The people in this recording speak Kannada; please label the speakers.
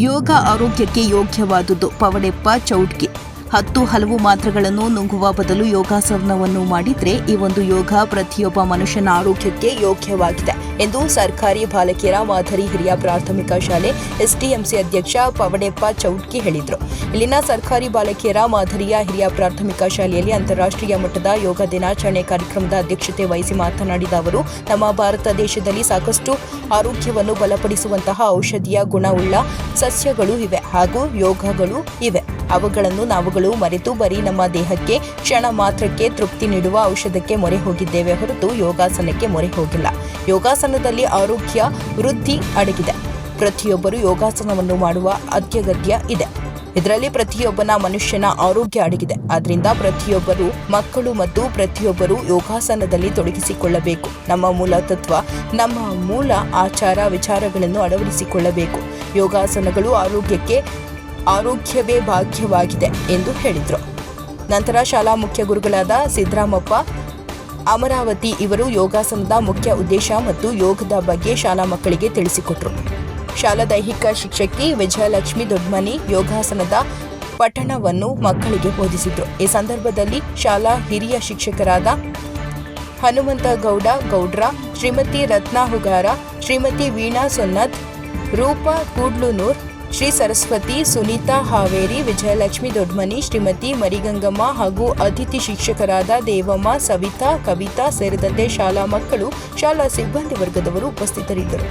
Speaker 1: ಯೋಗ ಆರೋಗ್ಯಕ್ಕೆ ಯೋಗ್ಯವಾದುದು. ಪವಡೆಪ್ಪ ಚೌಟ್ಕಿ 10 ಹಲವು ಮಾತ್ರೆಗಳನ್ನು ನುಂಗುವ ಬದಲು ಯೋಗಾಸನವನ್ನು ಮಾಡಿದರೆ ಈ ಒಂದು ಯೋಗ ಪ್ರತಿಯೊಬ್ಬ ಮನುಷ್ಯನ ಆರೋಗ್ಯಕ್ಕೆ ಯೋಗ್ಯವಾಗಿದೆ ಎಂದು ಸರ್ಕಾರಿ ಬಾಲಕಿಯರ ಮಾದರಿ ಹಿರಿಯ ಪ್ರಾಥಮಿಕ ಶಾಲೆ ಎಸ್ಡಿಎಂಸಿ ಅಧ್ಯಕ್ಷ ಪವಡೆಪ್ಪ ಚೌಟ್ಕಿ ಹೇಳಿದರು. ಇಲ್ಲಿನ ಸರ್ಕಾರಿ ಬಾಲಕಿಯರ ಮಾದರಿಯ ಹಿರಿಯ ಪ್ರಾಥಮಿಕ ಶಾಲೆಯಲ್ಲಿ ಅಂತಾರಾಷ್ಟ್ರೀಯ ಮಟ್ಟದ ಯೋಗ ದಿನಾಚರಣೆ ಕಾರ್ಯಕ್ರಮದ ಅಧ್ಯಕ್ಷತೆ ವಹಿಸಿ ಮಾತನಾಡಿದ ಅವರು, ನಮ್ಮ ಭಾರತ ದೇಶದಲ್ಲಿ ಸಾಕಷ್ಟು ಆರೋಗ್ಯವನ್ನು ಬಲಪಡಿಸುವಂತಹ ಔಷಧೀಯ ಗುಣವುಳ್ಳ ಸಸ್ಯಗಳು ಇವೆ ಹಾಗೂ ಯೋಗಗಳು ಇವೆ. ಅವುಗಳನ್ನು ನಾವುಗಳು ಮರೆತು ಬರೀ ನಮ್ಮ ದೇಹಕ್ಕೆ ಕ್ಷಣ ಮಾತ್ರಕ್ಕೆ ತೃಪ್ತಿ ನೀಡುವ ಔಷಧಕ್ಕೆ ಮೊರೆ ಹೋಗಿದ್ದೇವೆ ಹೊರತು ಯೋಗಾಸನಕ್ಕೆ ಮೊರೆ ಹೋಗಿಲ್ಲ. ಯೋಗಾಸನದಲ್ಲಿ ಆರೋಗ್ಯ ವೃದ್ಧಿ ಅಡಗಿದೆ. ಪ್ರತಿಯೊಬ್ಬರು ಯೋಗಾಸನವನ್ನು ಮಾಡುವ ಅತ್ಯಗತ್ಯ ಇದೆ. ಇದರಲ್ಲಿ ಪ್ರತಿಯೊಬ್ಬನ ಮನುಷ್ಯನ ಆರೋಗ್ಯ ಅಡಗಿದೆ. ಆದ್ದರಿಂದ ಪ್ರತಿಯೊಬ್ಬರು ಮಕ್ಕಳು ಮತ್ತು ಪ್ರತಿಯೊಬ್ಬರು ಯೋಗಾಸನದಲ್ಲಿ ತೊಡಗಿಸಿಕೊಳ್ಳಬೇಕು. ನಮ್ಮ ಮೂಲ ತತ್ವ, ನಮ್ಮ ಮೂಲ ಆಚಾರ ವಿಚಾರಗಳನ್ನು ಅಳವಡಿಸಿಕೊಳ್ಳಬೇಕು. ಯೋಗಾಸನಗಳು ಆರೋಗ್ಯವೇ ಭಾಗ್ಯವಾಗಿದೆ ಎಂದು ಹೇಳಿದರು. ನಂತರ ಶಾಲಾ ಮುಖ್ಯ ಗುರುಗಳಾದ ಸಿದ್ದರಾಮಪ್ಪ ಅಮರಾವತಿ ಇವರು ಯೋಗಾಸನದ ಮುಖ್ಯ ಉದ್ದೇಶ ಮತ್ತು ಯೋಗದ ಬಗ್ಗೆ ಶಾಲಾ ಮಕ್ಕಳಿಗೆ ತಿಳಿಸಿಕೊಟ್ಟರು. ಶಾಲಾ ದೈಹಿಕ ಶಿಕ್ಷಕಿ ವಿಜಯಲಕ್ಷ್ಮಿ ದೊಡ್ಮನಿ ಯೋಗಾಸನದ ಪಠಣವನ್ನು ಮಕ್ಕಳಿಗೆ ಬೋಧಿಸಿದರು. ಈ ಸಂದರ್ಭದಲ್ಲಿ ಶಾಲಾ ಹಿರಿಯ ಶಿಕ್ಷಕರಾದ ಹನುಮಂತಗೌಡ ಗೌಡ್ರ, ಶ್ರೀಮತಿ ರತ್ನಾ ಹುಗಾರ, ಶ್ರೀಮತಿ ವೀಣಾ ಸೊನ್ನತ್, ರೂಪಾ ಕೂಡ್ಲುನೂರ್, ಶ್ರೀ ಸರಸ್ವತಿ, ಸುನೀತಾ ಹಾವೇರಿ, ವಿಜಯಲಕ್ಷ್ಮಿ ದೊಡ್ಮನಿ, ಶ್ರೀಮತಿ ಮರಿಗಂಗಮ್ಮ ಹಾಗೂ ಅತಿಥಿ ಶಿಕ್ಷಕರಾದ ದೇವಮ್ಮ, ಸವಿತಾ, ಕವಿತಾ ಸೇರಿದಂತೆ ಶಾಲಾ ಮಕ್ಕಳು, ಶಾಲಾ ಸಿಬ್ಬಂದಿ ವರ್ಗದವರು ಉಪಸ್ಥಿತರಿದ್ದರು.